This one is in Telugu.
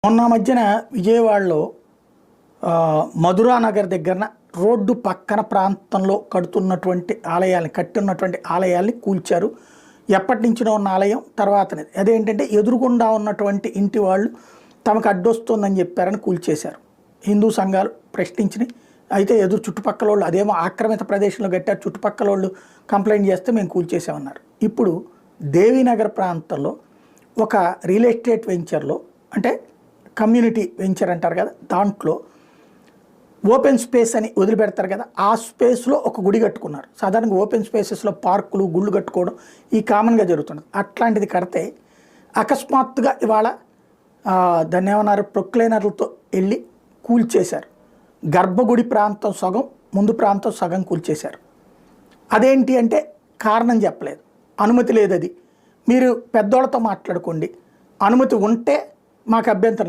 మొన్న మధ్యన విజయవాడలో మధురా నగర్ దగ్గరన రోడ్డు పక్కన ప్రాంతంలో కట్టున్నటువంటి ఆలయాల్ని కూల్చారు. ఎప్పటి నుంచినో ఉన్న ఆలయం తర్వాతనే అదేంటంటే ఎదురుగుండా ఉన్నటువంటి ఇంటి వాళ్ళు తమకు అడ్డొస్తుందని చెప్పారని కూల్చేశారు. హిందూ సంఘాలు ప్రశ్నించినాయి. అయితే చుట్టుపక్కల వాళ్ళు అదేమో ఆక్రమిత ప్రదేశంలో కట్టారు, చుట్టుపక్కల వాళ్ళు కంప్లైంట్ చేస్తే మేము కూల్చేసామన్నారు. ఇప్పుడు దేవీనగర్ ప్రాంతంలో ఒక రియల్ ఎస్టేట్ వెంచర్లో, అంటే కమ్యూనిటీ వెంచర్ అంటారు కదా, దాంట్లో ఓపెన్ స్పేస్ అని వదిలిపెడతారు కదా, ఆ స్పేస్లో ఒక గుడి కట్టుకున్నారు. సాధారణంగా ఓపెన్ స్పేసెస్లో పార్కులు గుళ్ళు కట్టుకోవడం ఈ కామన్గా జరుగుతుంది. అట్లాంటిది కడితే అకస్మాత్తుగా ఇవాళ దాన్ని ఏమన్నారు, ప్రొక్లైనర్లతో వెళ్ళి కూల్చేశారు. గర్భగుడి ప్రాంతం సగం, ముందు ప్రాంతం సగం కూల్చేశారు. అదేంటి అంటే కారణం చెప్పలేదు, అనుమతి లేదు. అది మీరు పెద్దోళ్ళతో మాట్లాడుకోండి, అనుమతి ఉంటే మాకు అభ్యంతరం లేదు.